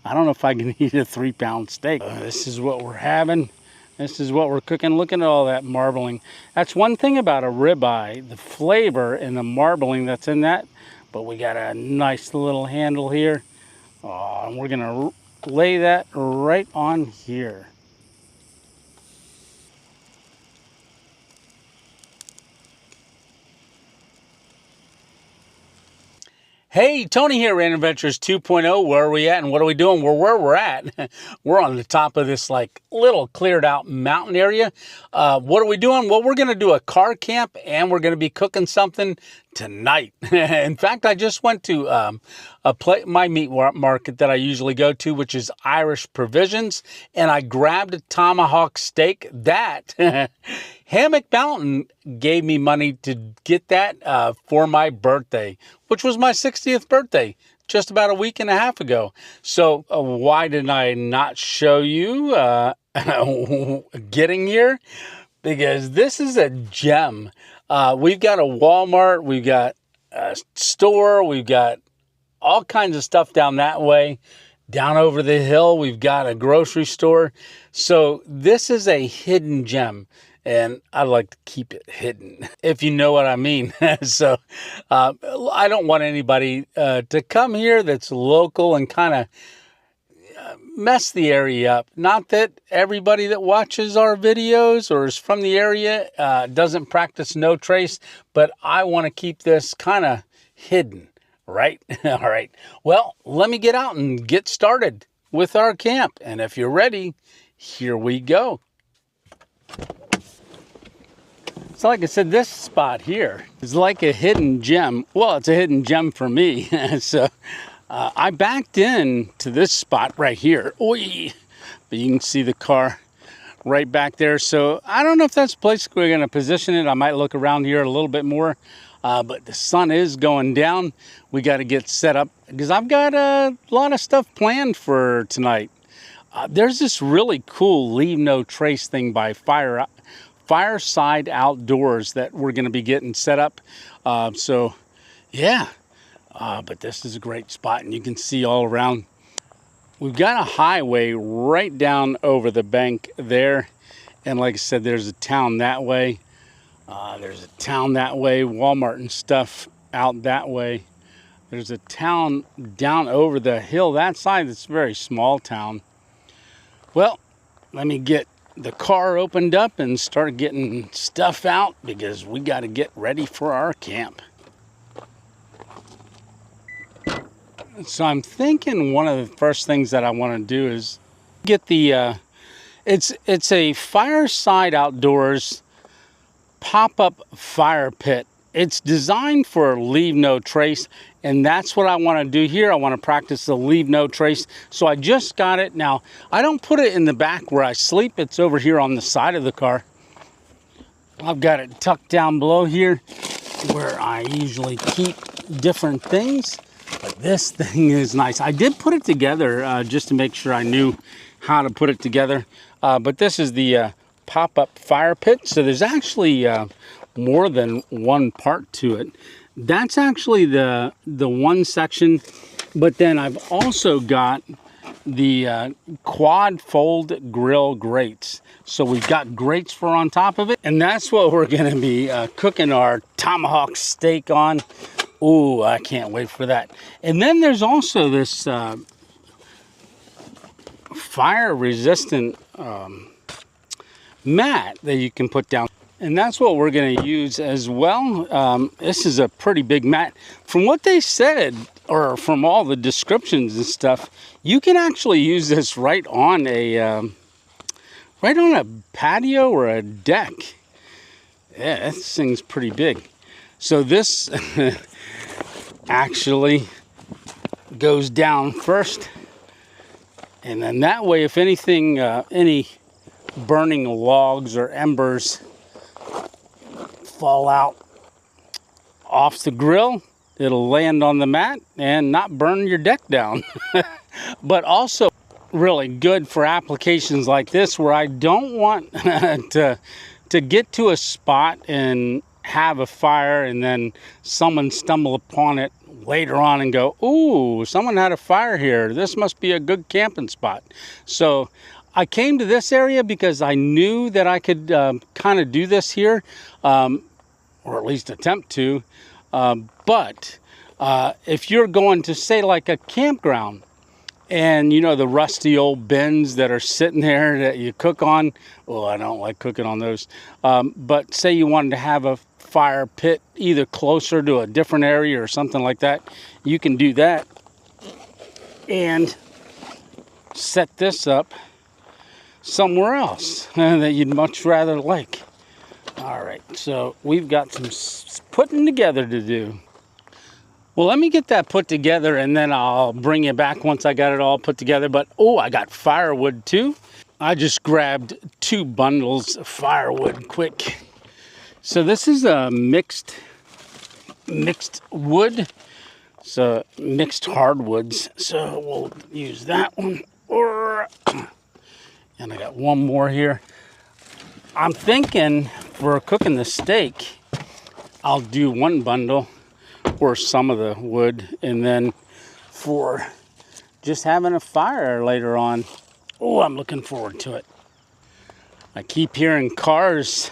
I don't know if I can eat a 3-pound steak. This is what we're having. This is what we're cooking. Look at all that marbling. That's one thing about a ribeye, the flavor and the marbling that's in that. But we got a nice little handle here. Oh, and we're gonna lay that right on here. Hey, Tony here, Random Adventures 2.0. Where are we at and what are we doing? We're where we're at. We're on the top of this like little cleared out mountain area. What are we doing? Well, we're going to do a car camp and we're going to be cooking something tonight. In fact, I just went to my meat market that I usually go to, which is Irish Provisions, and I grabbed a tomahawk steak. That Hammock Mountain gave me money to get that for my birthday, which was my 60th birthday just about a week and a half ago. So why did I not show you getting here? Because this is a gem. We've got a Walmart, we've got a store, we've got all kinds of stuff down that way. Down over the hill, we've got a grocery store. So this is a hidden gem. And I like to keep it hidden, if you know what I mean. So I don't want anybody to come here that's local and kind of mess the area up. Not that everybody that watches our videos or is from the area doesn't practice no trace, but I want to keep this kind of hidden, right? All right. Well, let me get out and get started with our camp. And if you're ready, here we go. So like I said, this spot here is like a hidden gem. Well, it's a hidden gem for me. So I backed in to this spot right here. Oy! But you can see the car right back there. So I don't know if that's the place we're going to position it. I might look around here a little bit more. But the sun is going down. We got to get set up because I've got a lot of stuff planned for tonight. There's this really cool Leave No Trace thing by Fireside Outdoors that we're going to be getting set up. So yeah, but this is a great spot and you can see all around. We've got a highway right down over the bank there. And like I said, there's a town that way. There's a town that way, Walmart and stuff out that way. There's a town down over the hill that side. It's a very small town. Well, let me get the car opened up and start getting stuff out because we got to get ready for our camp. So I'm thinking one of the first things that I want to do is get the it's a Fireside Outdoors pop-up fire pit. It's designed for Leave No Trace, and that's what I want to do here. I want to practice the Leave No Trace. So I just got it. Now, I don't put it in the back where I sleep. It's over here on the side of the car. I've got it tucked down below here where I usually keep different things. But this thing is nice. I did put it together just to make sure I knew how to put it together. But this is the pop-up fire pit. So there's actually more than one part to it. That's actually the one section, but then I've also got the quad fold grill grates. So we've got grates for on top of it, and that's what we're gonna be cooking our tomahawk steak on. Ooh, I can't wait for that. And then there's also this fire resistant mat that you can put down. And that's what we're going to use as well. This is a pretty big mat. From what they said, or from all the descriptions and stuff, you can actually use this right on a patio or a deck. Yeah, this thing's pretty big. So this actually goes down first. And then that way, if anything, any burning logs or embers fall out off the grill, it'll land on the mat and not burn your deck down. But also really good for applications like this where I don't want to get to a spot and have a fire and then someone stumble upon it later on and go, ooh, someone had a fire here. This must be a good camping spot. So I came to this area because I knew that I could kind of do this here, or at least attempt to. But if you're going to, say, like a campground, and you know the rusty old bins that are sitting there that you cook on, well, I don't like cooking on those, but say you wanted to have a fire pit either closer to a different area or something like that, you can do that and set this up somewhere else that you'd much rather like. All right, so we've got some putting together to do. Well, let me get that put together and then I'll bring you back once I got it all put together. But, oh, I got firewood too. I just grabbed 2 bundles of firewood quick. So this is a mixed wood, so mixed hardwoods. So we'll use that one. And I got one more here. I'm thinking for cooking the steak, I'll do 1 bundle or some of the wood, and then for just having a fire later on, oh, I'm looking forward to it. I keep hearing cars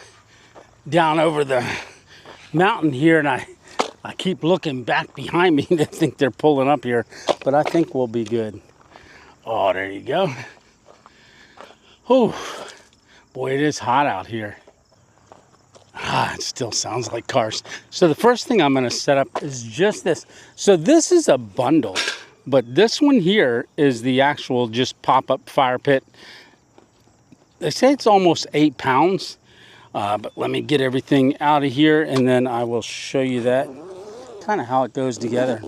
down over the mountain here, and I keep looking back behind me to think they're pulling up here, but I think we'll be good. Oh, there you go. Oh, boy, it is hot out here. It still sounds like cars. So the first thing I'm going to set up is just this. So this is a bundle, but this one here is the actual just pop-up fire pit. They say it's almost 8 pounds, but let me get everything out of here and then I will show you that, kind of how it goes together.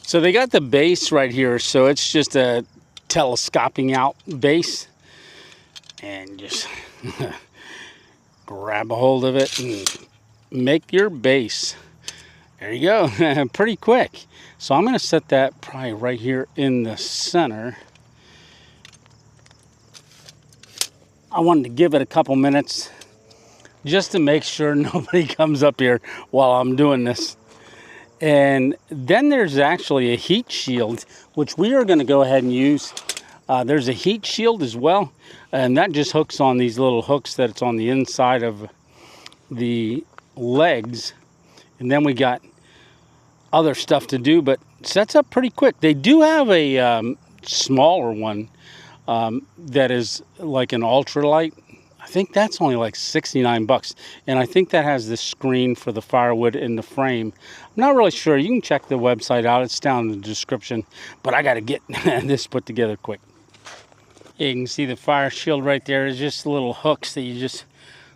So they got the base right here, so it's just a telescoping out base, and just grab a hold of it and make your base. There you go. Pretty quick. So I'm going to set that probably right here in the center. I wanted to give it a couple minutes just to make sure nobody comes up here while I'm doing this. And then there's actually a heat shield, which we are going to go ahead and use. There's a heat shield as well, and that just hooks on these little hooks that's on the inside of the legs. And then we got other stuff to do, but sets up pretty quick. They do have a smaller one that is like an ultralight. I think that's only like 69 bucks. And I think that has this screen for the firewood in the frame. I'm not really sure. You can check the website out. It's down in the description. But I got to get this put together quick. You can see the fire shield right there. It's just little hooks that you just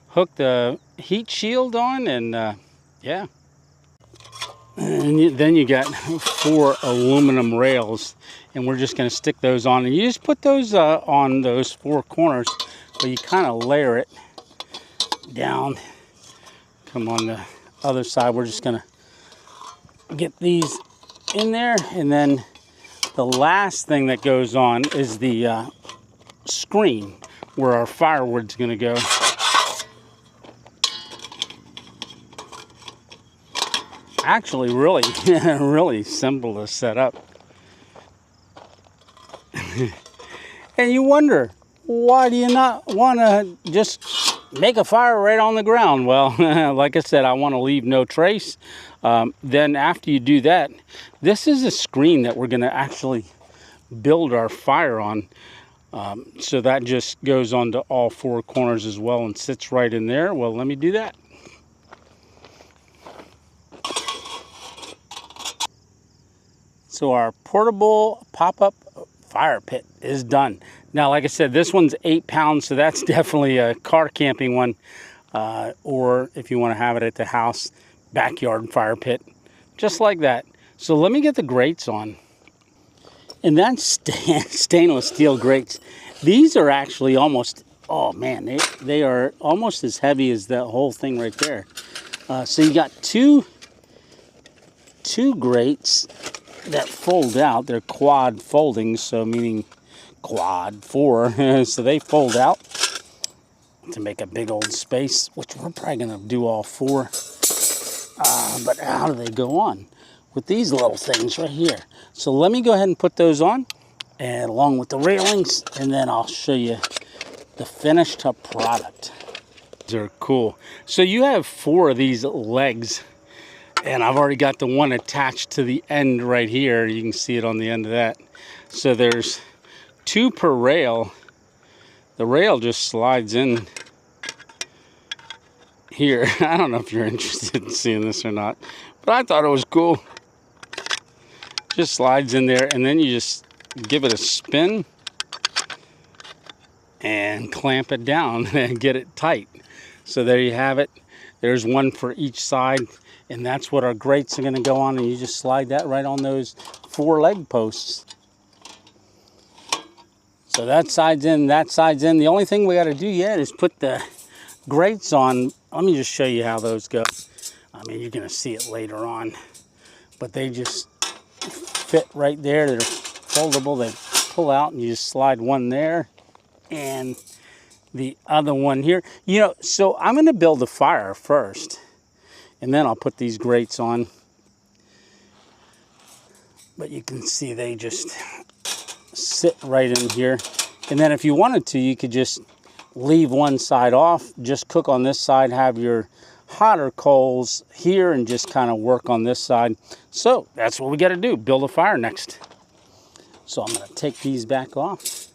hook the heat shield on, and yeah. And then you got 4 aluminum rails, and we're just going to stick those on. And you just put those on those 4 corners. So you kind of layer it down. Come on the other side. We're just going to get these in there. And then the last thing that goes on is the screen where our firewood's going to go. Actually, really, really simple to set up. And you wonder, why do you not want to just make a fire right on the ground? Well, like I said, I want to leave no trace. Then after you do that, this is a screen that we're going to actually build our fire on. So that just goes onto all 4 corners as well and sits right in there. Well, let me do that. So our portable pop-up fire pit is done. Now, like I said, this one's 8 pounds, so that's definitely a car camping one. Or if you want to have it at the house, backyard fire pit, just like that. So let me get the grates on. And that's stainless steel grates. These are actually almost, oh man, they are almost as heavy as that whole thing right there. So you got two grates that fold out. They're quad folding, so meaning quad 4. So they fold out. to make a big old space, which we're probably gonna do all 4. But how do they go on? With these little things right here. So let me go ahead and put those on, and along with the railings, and then I'll show you the finished up product. They're cool. So you have 4 of these legs, and I've already got the one attached to the end right here. You can see it on the end of that. So there's 2 per rail. The rail just slides in here. I don't know if you're interested in seeing this or not, but I thought it was cool. Just slides in there, and then you just give it a spin and clamp it down and get it tight. So there you have it. There's 1 for each side, and that's what our grates are going to go on, and you just slide that right on those 4 leg posts. So that side's in, that side's in. The only thing we got to do yet is put the grates on. Let me just show you how those go. I mean, you're going to see it later on, but they just fit right there. They're foldable. They pull out, and you just slide one there and the other one here. You know, so I'm going to build a fire first, and then I'll put these grates on. But you can see they just sit right in here. And then if you wanted to, you could just leave one side off, just cook on this side, have your hotter coals here, and just kind of work on this side. So that's what we got to do, build a fire next. So I'm going to take these back off.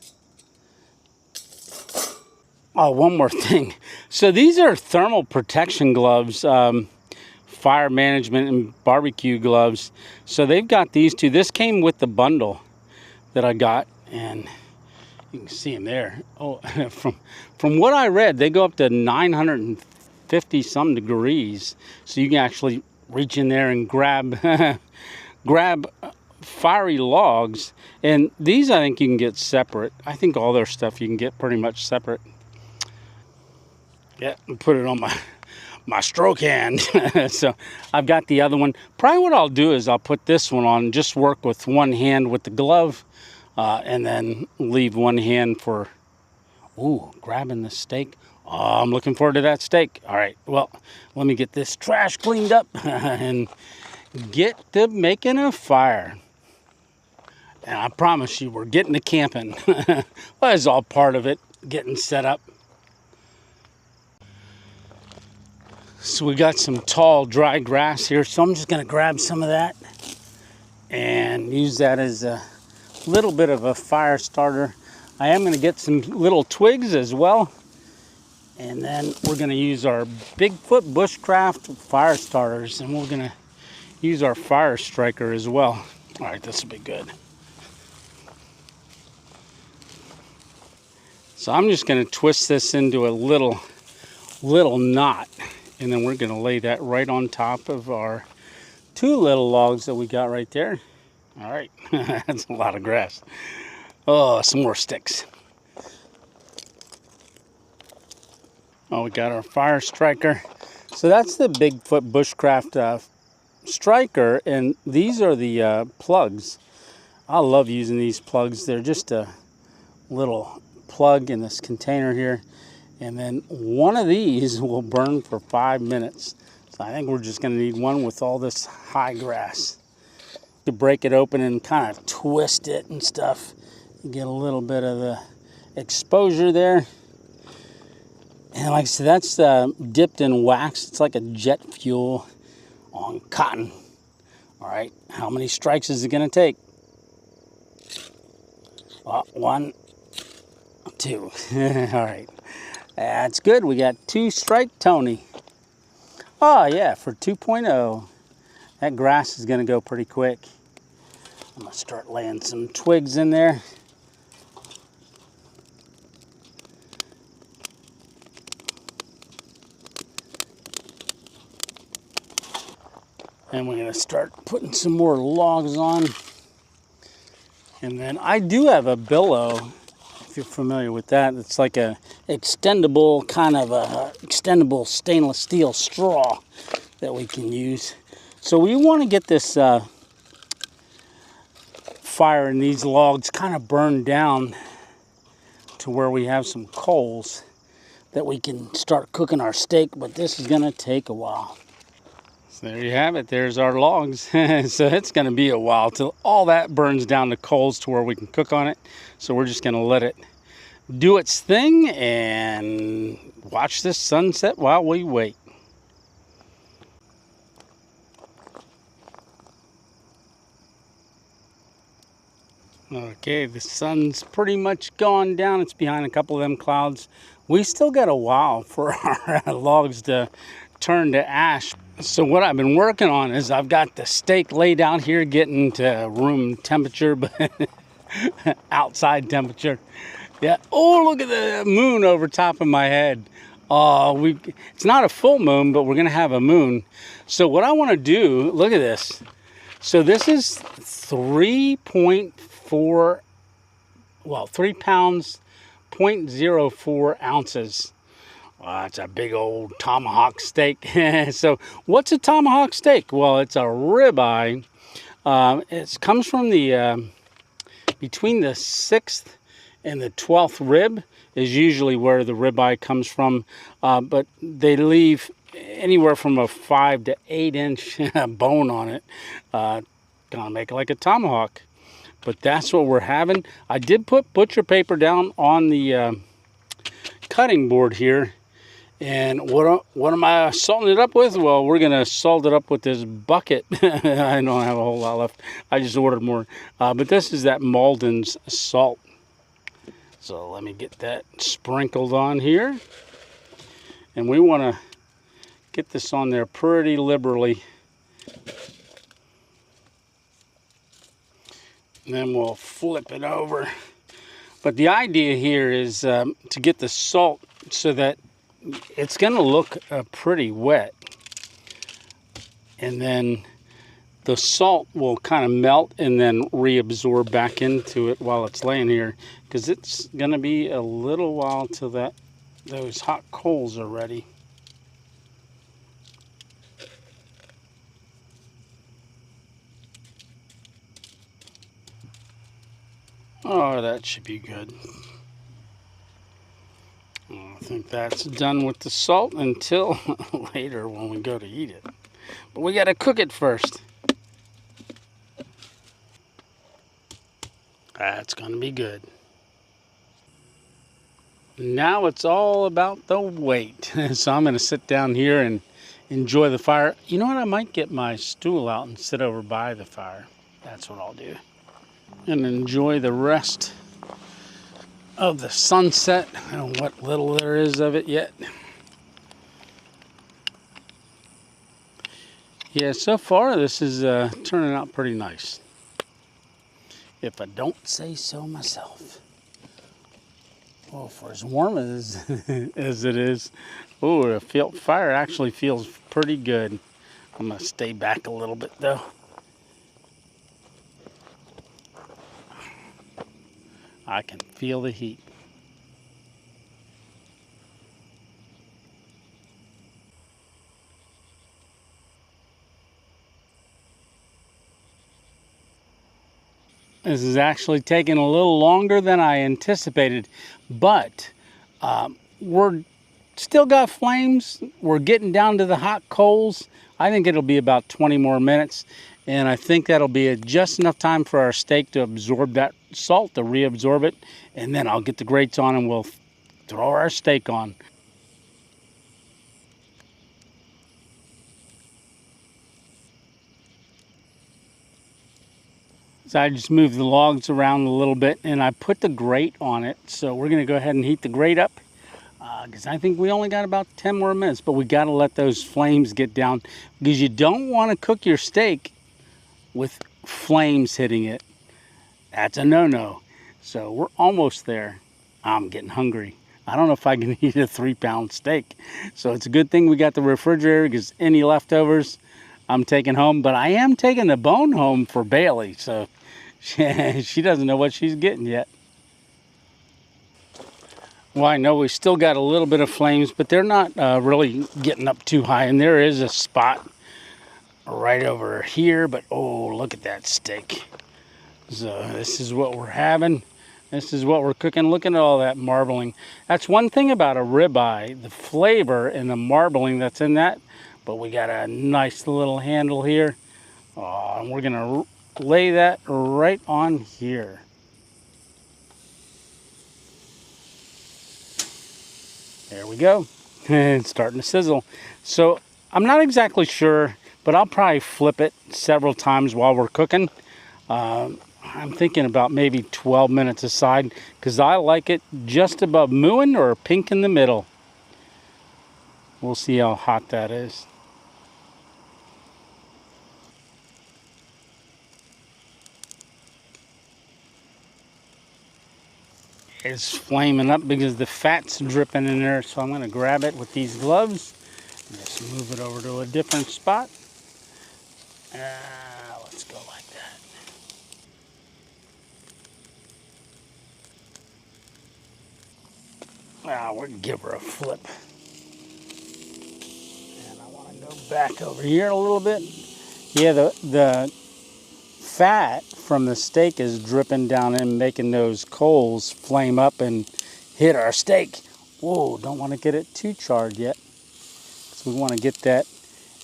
Oh, one more thing. So these are thermal protection gloves, fire management and barbecue gloves. So they've got these 2. This came with the bundle that I got, and you can see them there. Oh, from what I read, they go up to 950 some degrees. So you can actually reach in there and grab grab fiery logs. And these I think you can get separate. I think all their stuff you can get pretty much separate. Yeah, and put it on my stroke hand. So I've got the other one. Probably what I'll do is I'll put this one on, just work with one hand with the glove, and then leave one hand for, grabbing the steak. Oh, I'm looking forward to that steak. All right, well, let me get this trash cleaned up and get to making a fire. And I promise you, we're getting to camping. Well, it's all part of it, getting set up. So we got some tall, dry grass here, so I'm just going to grab some of that and use that as a little bit of a fire starter. I am going to get some little twigs as well, and then we're going to use our Bigfoot Bushcraft fire starters, and we're going to use our fire striker as well. All right, this will be good. So I'm just going to twist this into a little knot. And then we're going to lay that right on top of our 2 little logs that we got right there. All right, that's a lot of grass. Oh, some more sticks. Oh, we got our fire striker. So that's the Bigfoot Bushcraft striker, and these are the plugs. I love using these plugs. They're just a little plug in this container here. And then one of these will burn for 5 minutes. So I think we're just going to need one with all this high grass. To break it open and kind of twist it and stuff. You get a little bit of the exposure there. And like I said, that's dipped in wax. It's like a jet fuel on cotton. All right, how many strikes is it going to take? Well, 1, 2. All right. That's good. We got 2 strike Tony. Oh, yeah, for 2.0. That grass is going to go pretty quick. I'm going to start laying some twigs in there. And we're going to start putting some more logs on. And then I do have a billow, if you're familiar with that. It's like a extendable, kind of a extendable stainless steel straw that we can use. So we want to get this fire in these logs kind of burned down to where we have some coals. that we can start cooking our steak, but this is gonna take a while. So there you have it, there's our logs. So it's gonna be a while till all that burns down to coals to where we can cook on it. So we're just gonna let it do its thing and watch this sunset while we wait. Okay, the sun's pretty much gone down. It's behind a couple of them clouds. We still got a while for our logs to turn to ash. So what I've been working on is I've got the steak laid out here getting to room temperature, but outside temperature. Yeah. Oh, look at the moon over top of my head. It's not a full moon, but we're gonna have a moon. So what I want to do, look at this. So this is 3 pounds, 0.04 ounces. That's a big old tomahawk steak. So what's a tomahawk steak? Well, it's a ribeye. It comes from the between the 6th and the 12th rib is usually where the ribeye comes from, but they leave anywhere from a 5 to 8 inch bone on it. Gonna make it like a tomahawk, but that's what we're having. I did put butcher paper down on the cutting board here, and what am I salting it up with? Well, we're gonna salt it up with this bucket. I don't have a whole lot left. I just ordered more, but this is that Malden's salt. So let me get that sprinkled on here, and we want to get this on there pretty liberally. And then we'll flip it over. But the idea here is to get the salt so that it's going to look pretty wet. And then the salt will kind of melt and then reabsorb back into it while it's laying here. Because it's going to be a little while till those hot coals are ready. Oh, that should be good. I think that's done with the salt until later when we go to eat it. But we got to cook it first. That's going to be good. Now it's all about the weight. So I'm going to sit down here and enjoy the fire. You know what? I might get my stool out and sit over by the fire. That's what I'll do. And enjoy the rest of the sunset and what little there is of it yet. Yeah, so far this is turning out pretty nice, if I don't say so myself. Oh, for as warm as as it is, oh, the fire actually feels pretty good. I'm gonna stay back a little bit though. I can feel the heat. This is actually taking a little longer than I anticipated, but we're still got flames. We're getting down to the hot coals. I think it'll be about 20 more minutes. And I think that'll be just enough time for our steak to absorb that salt, to reabsorb it. And then I'll get the grates on and we'll throw our steak on. So I just moved the logs around a little bit and I put the grate on it. So we're gonna go ahead and heat the grate up, because I think we only got about 10 more minutes, but we gotta let those flames get down, because you don't wanna cook your steak with flames hitting it. That's a no-no. So we're almost there. I'm getting hungry. I don't know if I can eat a 3-pound steak. So it's a good thing we got the refrigerator, because any leftovers I'm taking home. But I am taking the bone home for Bailey, so she doesn't know what she's getting yet. Well, I know we still got a little bit of flames, but they're not really getting up too high. And there is a spot right over here, but oh, look at that steak. So this is what we're having. This is what we're cooking. Look at all that marbling. That's one thing about a ribeye, the flavor and the marbling that's in that. But we got a nice little handle here. Oh, and we're gonna lay that right on here. There we go. And it's starting to sizzle. So I'm not exactly sure, but I'll probably flip it several times while we're cooking. I'm thinking about maybe 12 minutes aside because I like it just above mooing or pink in the middle. We'll see how hot that is. It's flaming up because the fat's dripping in there, so I'm going to grab it with these gloves and just move it over to a different spot. Let's go like that. We'll give her a flip. And I want to go back over here a little bit. Yeah, the fat from the steak is dripping down and making those coals flame up and hit our steak. Whoa, don't want to get it too charred yet. So we want to get that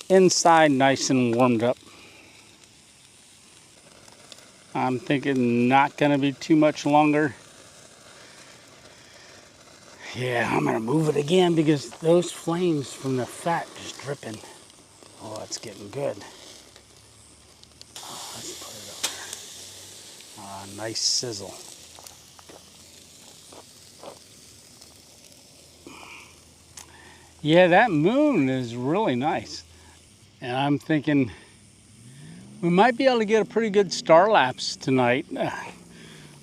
inside nice and warmed up. I'm thinking not going to be too much longer. Yeah, I'm going to move it again because those flames from the fat just dripping. Oh, it's getting good. Oh, let's put it over there. Nice sizzle. Yeah, that moon is really nice. And I'm thinking we might be able to get a pretty good star lapse tonight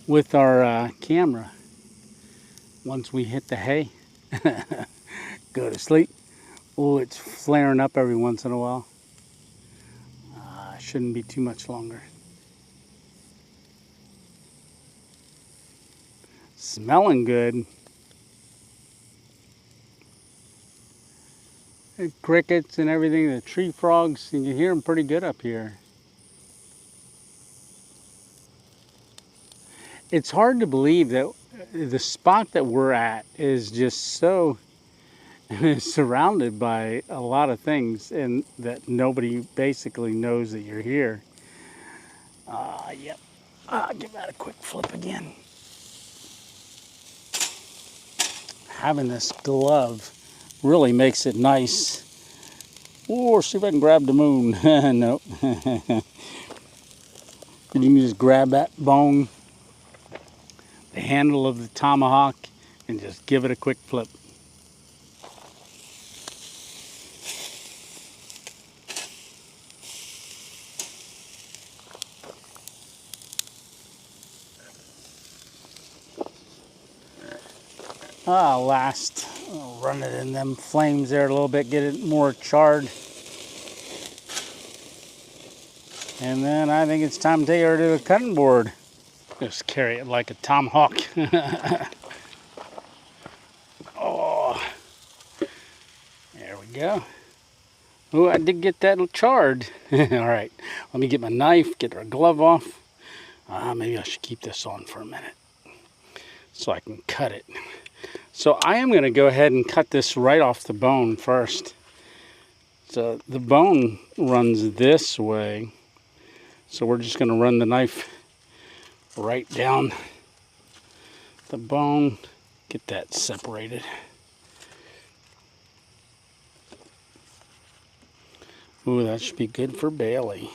with our camera. Once we hit the hay, go to sleep. Oh, it's flaring up every once in a while. Shouldn't be too much longer. Smelling good. The crickets and everything, the tree frogs, you can hear them pretty good up here. It's hard to believe that the spot that we're at is just so surrounded by a lot of things and that nobody basically knows that you're here. Yep. I'll give that a quick flip again. Having this glove really makes it nice. Or see if I can grab the moon. Nope. You can just grab that bone, the handle of the tomahawk, and just give it a quick flip. Last, I'll run it in them flames there a little bit, get it more charred. And then I think it's time to take her to the cutting board. Just carry it like a tomahawk. Oh, there we go. Oh, I did get that charred. All right, let me get my knife, get our glove off. Maybe I should keep this on for a minute so I can cut it. So I am going to go ahead and cut this right off the bone first. So the bone runs this way. So we're just going to run the knife right down the bone, get that separated. Ooh, that should be good for Bailey.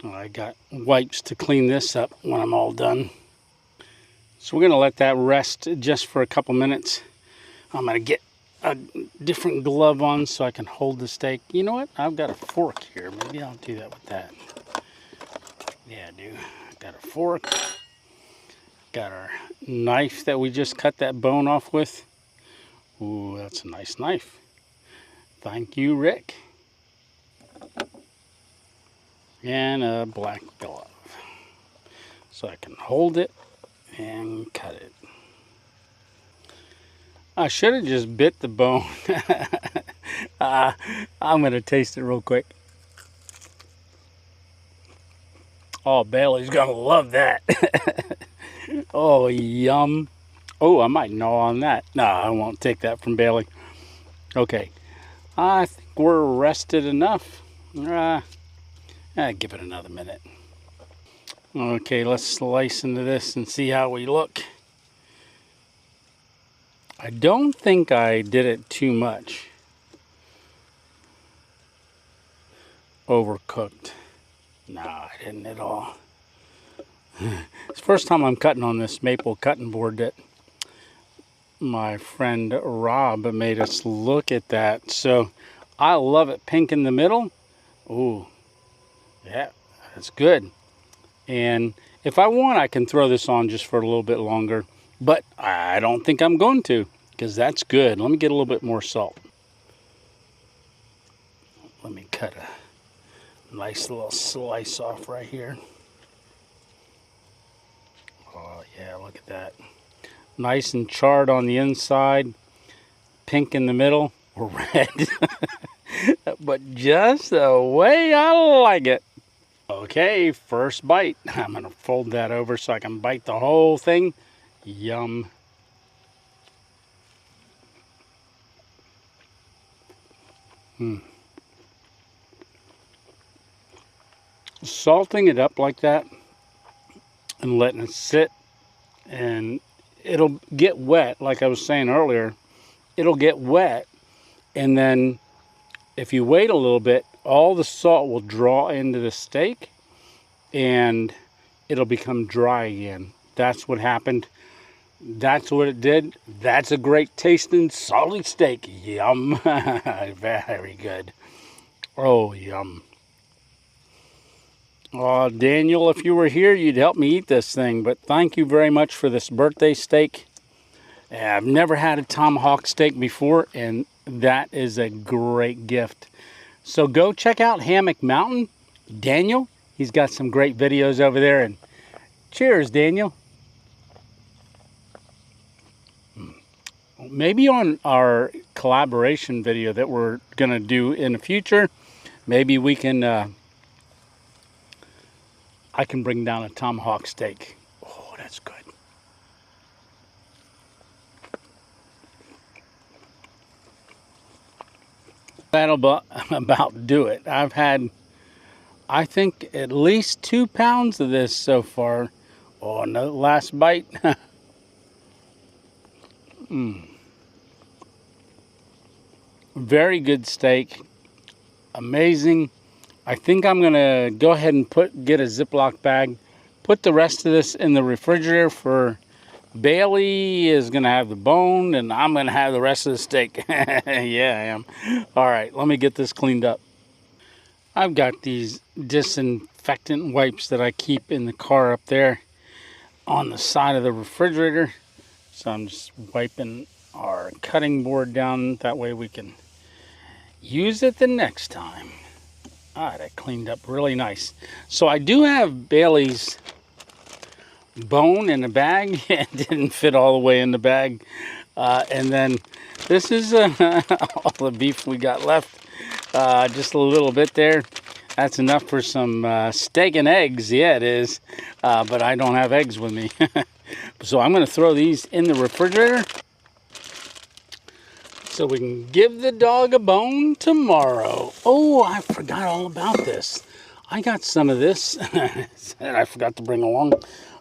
I got wipes to clean this up when I'm all done. So we're going to let that rest just for a couple minutes. I'm going to get a different glove on so I can hold the steak. You know what? I've got a fork here. Maybe I'll do that with that. Yeah, I do. I've got a fork. Got our knife that we just cut that bone off with. Ooh, that's a nice knife. Thank you, Rick. And a black glove. So I can hold it and cut it. I should have just bit the bone. I'm going to taste it real quick. Oh, Bailey's gonna love that. Oh, yum. Oh, I might gnaw on that. No, I won't take that from Bailey. Okay, I think we're rested enough. Give it another minute. Okay, let's slice into this and see how we look. I don't think I did it too much. Overcooked. No, I didn't at all. It's the first time I'm cutting on this maple cutting board that my friend Rob made us look at that. So I love it. Pink in the middle. Ooh, yeah, that's good. And if I want, I can throw this on just for a little bit longer. But I don't think I'm going to, because that's good. Let me get a little bit more salt. Let me cut a nice little slice off right here. Oh yeah, look at that. Nice and charred on the inside, pink in the middle, red. But just the way I like it. Okay, first bite. I'm gonna fold that over so I can bite the whole thing. Yum. Salting it up like that and letting it sit, and it'll get wet, like I was saying earlier. It'll get wet, and then if you wait a little bit, all the salt will draw into the steak and it'll become dry again. That's what happened. That's what it did. That's a great tasting salty steak. Yum. Very good. Oh, yum. Oh, Daniel, if you were here, you'd help me eat this thing. But thank you very much for this birthday steak. I've never had a tomahawk steak before, and that is a great gift. So go check out Hammock Mountain. Daniel, he's got some great videos over there. And cheers, Daniel. Maybe on our collaboration video that we're going to do in the future, maybe we can, I can bring down a tomahawk steak. Oh, that's good. That'll about do it. I've had, I think, at least 2 pounds of this so far. Oh, no, last bite. Very good steak. Amazing. I think I'm gonna go ahead and get a Ziploc bag, put the rest of this in the refrigerator for Bailey is gonna have the bone, and I'm gonna have the rest of the steak. Yeah, I am. All right, let me get this cleaned up. I've got these disinfectant wipes that I keep in the car up there on the side of the refrigerator. So I'm just wiping our cutting board down. That way we can use it the next time. All right, that cleaned up really nice. So I do have Bailey's bone in the bag. It didn't fit all the way in the bag. And then this is all the beef we got left. Just a little bit there. That's enough for some steak and eggs. Yeah, it is. But I don't have eggs with me. So I'm going to throw these in the refrigerator so we can give the dog a bone tomorrow. Oh, I forgot all about this. I got some of this and I forgot to bring along.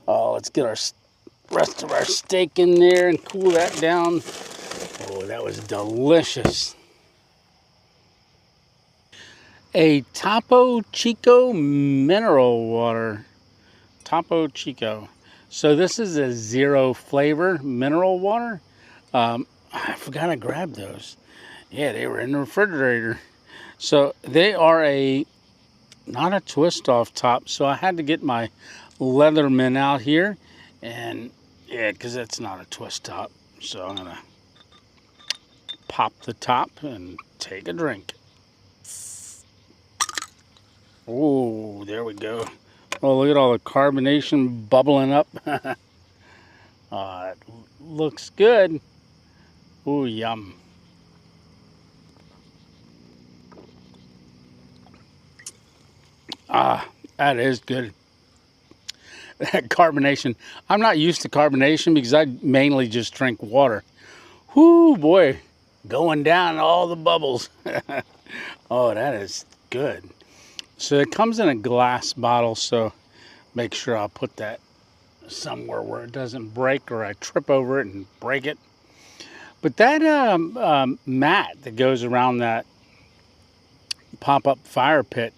Let's get our rest of our steak in there and cool that down. Oh, that was delicious. A Topo Chico mineral water. Topo Chico. So this is a 0 flavor mineral water. I forgot I grabbed those. Yeah, they were in the refrigerator. So they are not a twist off top. So I had to get my Leatherman out here. And yeah, because it's not a twist top. So I'm gonna pop the top and take a drink. Oh, there we go. Oh, look at all the carbonation bubbling up. It looks good. Ooh, yum. That is good. Carbonation. I'm not used to carbonation because I mainly just drink water. Whoo, boy, going down all the bubbles. Oh, that is good. So it comes in a glass bottle, so make sure I'll put that somewhere where it doesn't break or I trip over it and break it. But that mat that goes around that pop-up fire pit,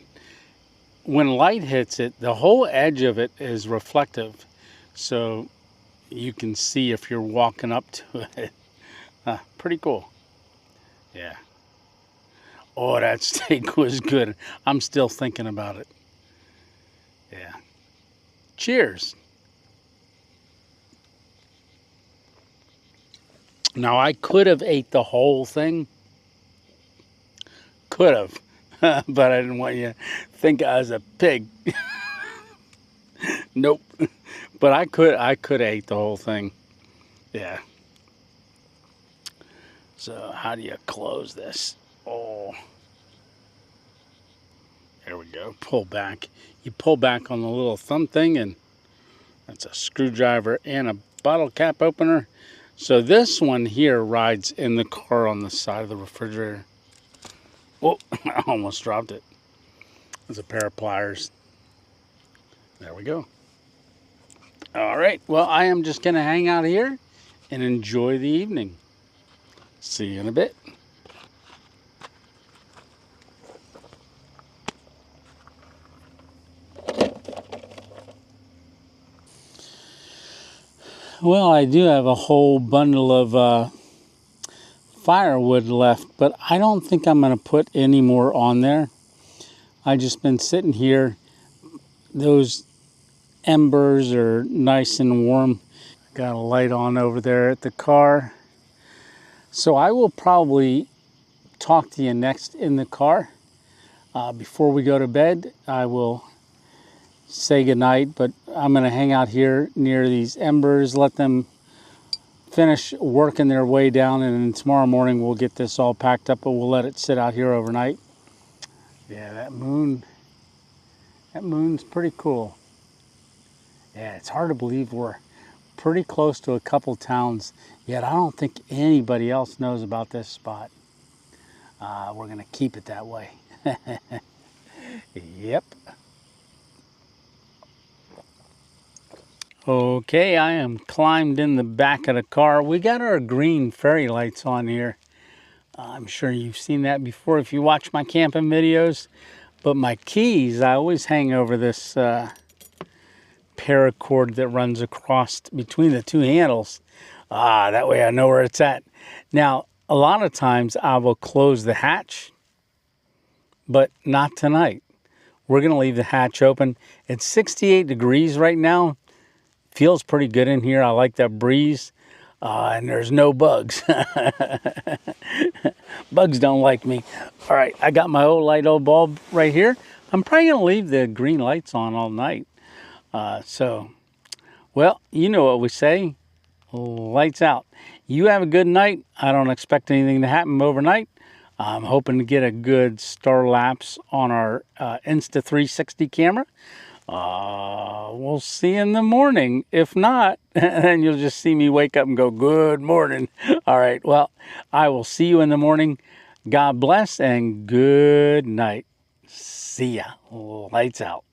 when light hits it, the whole edge of it is reflective, so you can see if you're walking up to it. Pretty cool. Yeah. Oh, that steak was good. I'm still thinking about it. Yeah. Cheers. Now, I could have ate the whole thing. Could have. But I didn't want you to think I was a pig. Nope. But I could have ate the whole thing. Yeah. So how do you close this? Oh. There we go. Pull back. You pull back on the little thumb thing, and that's a screwdriver and a bottle cap opener. So this one here rides in the car on the side of the refrigerator. Oh, I almost dropped it. There's a pair of pliers. There we go. All right. Well, I am just going to hang out here and enjoy the evening. See you in a bit. Well, I do have a whole bundle of firewood left, but I don't think I'm going to put any more on there. I just been sitting here. Those embers are nice and warm. Got a light on over there at the car. So I will probably talk to you next in the car. Before we go to bed, I will say goodnight, but I'm going to hang out here near these embers, let them finish working their way down, and then tomorrow morning we'll get this all packed up, but we'll let it sit out here overnight. Yeah, that moon's pretty cool. Yeah, it's hard to believe we're pretty close to a couple towns, yet I don't think anybody else knows about this spot. We're gonna keep it that way. Yep. Okay, I am climbed in the back of the car. We got our green fairy lights on here. I'm sure you've seen that before if you watch my camping videos. But my keys, I always hang over this paracord that runs across between the two handles. That way I know where it's at. Now, a lot of times I will close the hatch, but not tonight. We're going to leave the hatch open. It's 68 degrees right now. Feels pretty good in here. I like that breeze. And there's no bugs. Bugs don't like me. All right, I got my old light bulb right here. I'm probably going to leave the green lights on all night. Well, you know what we say. Lights out. You have a good night. I don't expect anything to happen overnight. I'm hoping to get a good star lapse on our Insta360 camera. We'll see you in the morning. If not, then you'll just see me wake up and go, good morning. All right, well, I will see you in the morning. God bless and good night. See ya. Lights out.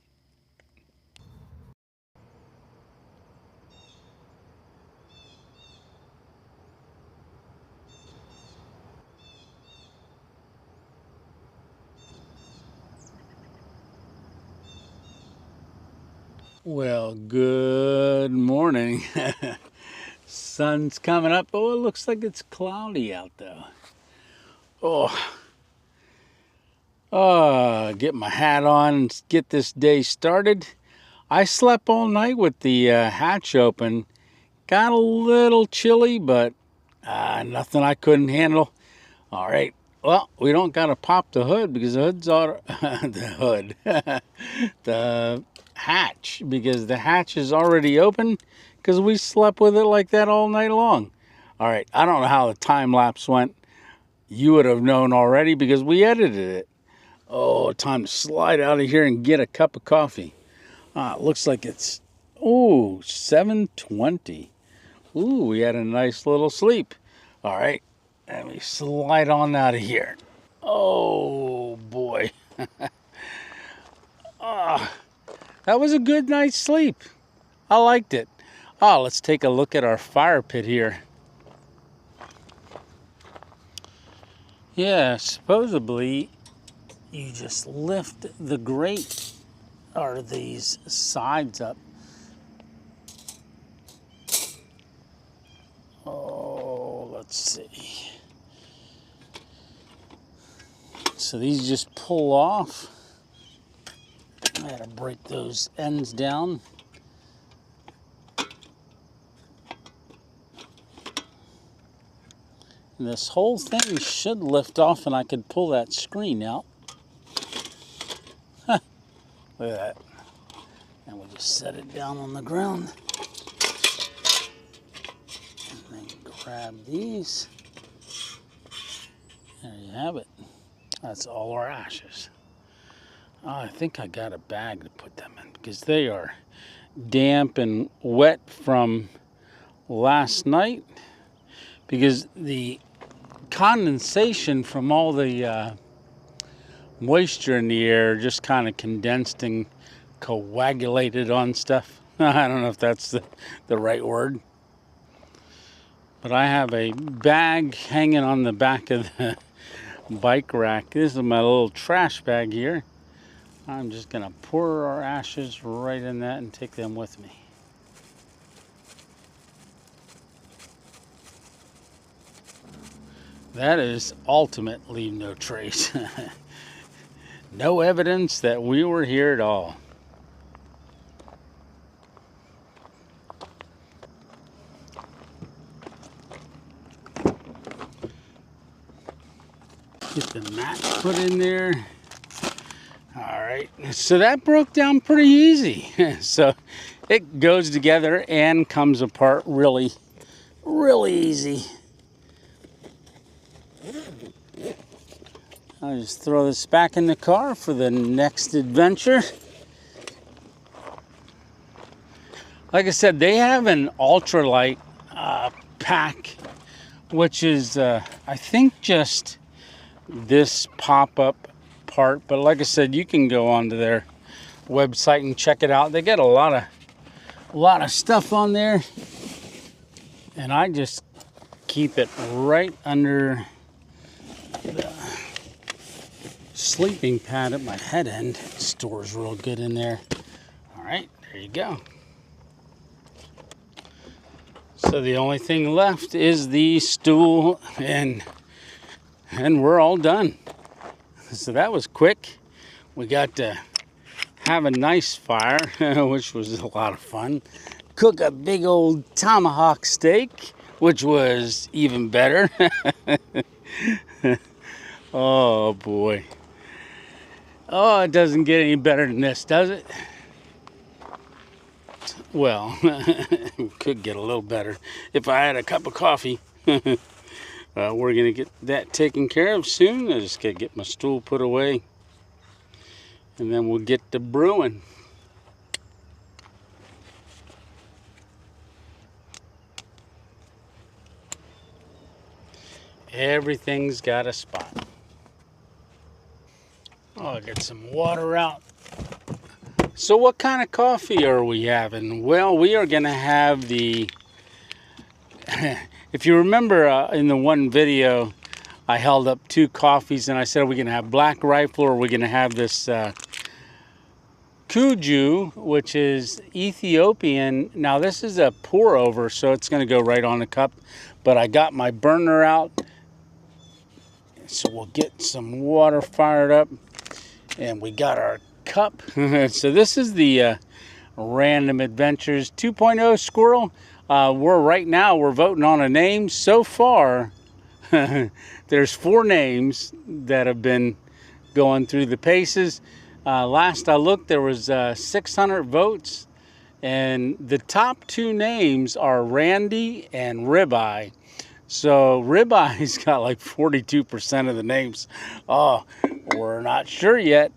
Well, good morning. Sun's coming up. Oh, it looks like it's cloudy out though. Get my hat on and get this day started. I slept all night with the hatch open. Got a little chilly, but nothing I couldn't handle. All right. Well, we don't got to pop the hood because the hood's the hatch, because the hatch is already open because we slept with it like that all night long. All right, I don't know how the time lapse went. You would have known already because we edited it. Oh, time to slide out of here and get a cup of coffee. It looks like it's Oh, 7:20. Ooh, we had a nice little sleep. All right, let me slide on out of here. Oh boy. That was a good night's sleep. I liked it. Oh, let's take a look at our fire pit here. Yeah, supposedly you just lift the grate or these sides up. Oh, let's see. So these just pull off. I gotta break those ends down. And this whole thing should lift off and I could pull that screen out. Huh. Look at that. And we'll just set it down on the ground. And then grab these. There you have it. That's all our ashes. I think I got a bag to put them in because they are damp and wet from last night because the condensation from all the moisture in the air just kind of condensed and coagulated on stuff. I don't know if that's the right word. But I have a bag hanging on the back of the bike rack. This is my little trash bag here. I'm just going to pour our ashes right in that and take them with me. That is ultimate leave no trace. No evidence that we were here at all. Get the mat put in there. All right, so that broke down pretty easy. So it goes together and comes apart really easy. I'll just throw this back in the car for the next adventure. Like I said, they have an ultralight pack, which is, I think, just this pop-up part. But like I said, you can go onto their website and check it out. They got a lot of stuff on there, and I just keep it right under the sleeping pad at my head end. It stores real good in there. All right, there you go. So the only thing left is the stool, and we're all done. So that was quick. We got to have a nice fire, which was a lot of fun. Cook a big old tomahawk steak, which was even better. Oh boy. Oh, it doesn't get any better than this, does it? Well, it could get a little better if I had a cup of coffee. We're going to get that taken care of soon. I just got to get my stool put away, and then we'll get to brewing. Everything's got a spot. Oh, I got some water out. So what kind of coffee are we having? Well, we are going to have the... If you remember in the one video, I held up two coffees and I said, are we going to have Black Rifle or are we going to have this Kuju, which is Ethiopian. Now this is a pour over, so it's going to go right on the cup. But I got my burner out, so we'll get some water fired up. And we got our cup. So this is the Random Adventures 2.0 Squirrel. We're voting on a name. So far, there's 4 names that have been going through the paces. Last I looked, there was 600 votes, and the top 2 names are Randy and Ribeye. So Ribeye's got like 42% of the names. Oh, we're not sure yet.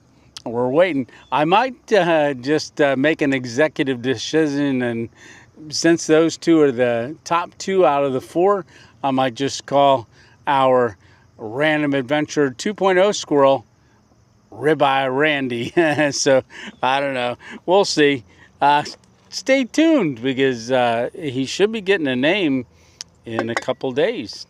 we're waiting. I might just make an executive decision, and since those two are the top 2 out of the 4, I might just call our Random Adventure 2.0 Squirrel Ribeye Randy. So I don't know. We'll see. Stay tuned, because he should be getting a name in a couple days.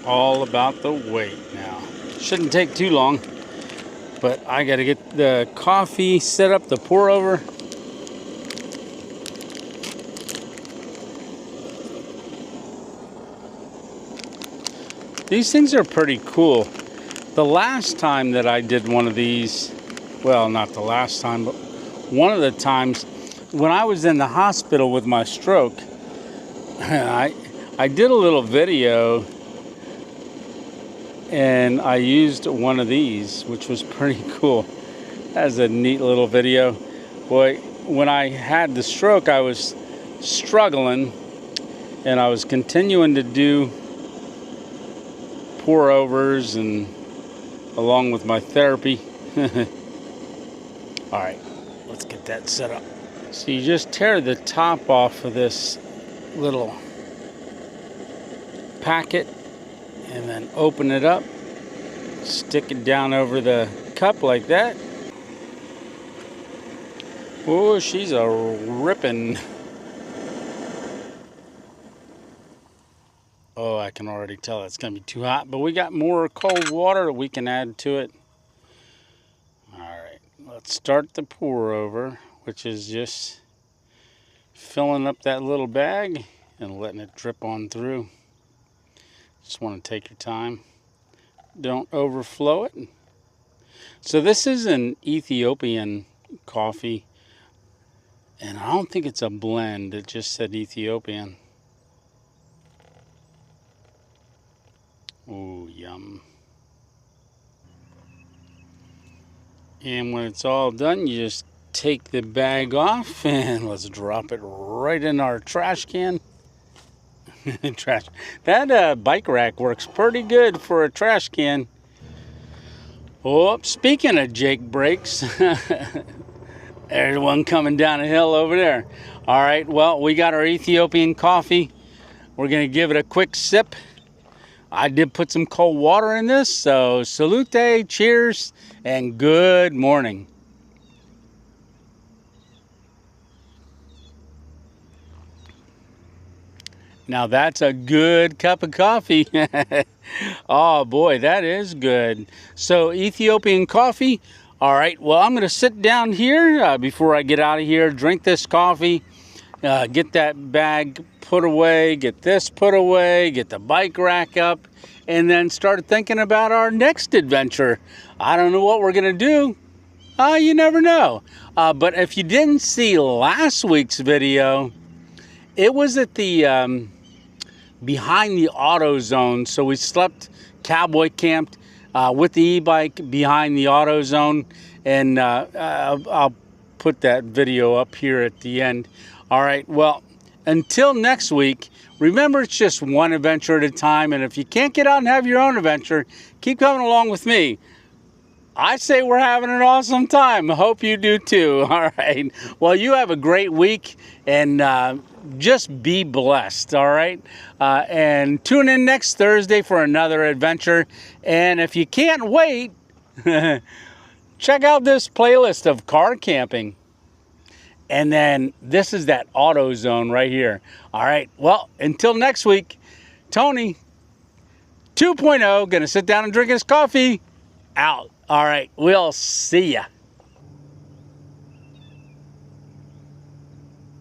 All about the weight now. Shouldn't take too long, but I got to get the coffee set up, the pour over. These things are pretty cool. The last time that I did one of these, well, not the last time, but one of the times when I was in the hospital with my stroke, I did a little video, and I used one of these, which was pretty cool. That's a neat little video. Boy, when I had the stroke, I was struggling, and I was continuing to do pour overs and along with my therapy. All right, let's get that set up. So you just tear the top off of this little packet, and then open it up, stick it down over the cup like that. Oh, she's a ripping. Oh, I can already tell it's gonna be too hot, but we got more cold water that we can add to it. All right, let's start the pour over, which is just filling up that little bag and letting it drip on through. Just want to take your time. Don't overflow it. So this is an Ethiopian coffee, and I don't think it's a blend. It just said Ethiopian. Oh, yum. And when it's all done, you just take the bag off, and let's drop it right in our trash can. Trash. That bike rack works pretty good for a trash can. Oh, speaking of Jake brakes, there's one coming down a hill over there. All right, well, we got our Ethiopian coffee. We're gonna give it a quick sip. I did put some cold water in this, so salute, cheers, and good morning. Now that's a good cup of coffee. Oh boy, that is good. So Ethiopian coffee. All right, well, I'm gonna sit down here before I get out of here, drink this coffee, get that bag put away, get this put away, get the bike rack up, and then start thinking about our next adventure. I don't know what we're gonna do. You never know. But if you didn't see last week's video, it was at the behind the auto zone. So we slept, cowboy camped with the e-bike behind the auto zone, and I'll put that video up here at the end. All right, well, until next week, remember, it's just one adventure at a time, and if you can't get out and have your own adventure, keep coming along with me. I say we're having an awesome time. I hope you do too. All right. Well, you have a great week, and just be blessed. All right. And tune in next Thursday for another adventure. And if you can't wait, check out this playlist of car camping. And then this is that auto zone right here. All right. Well, until next week, Tony 2.0 gonna sit down and drink his coffee. Out. All right, we'll see ya.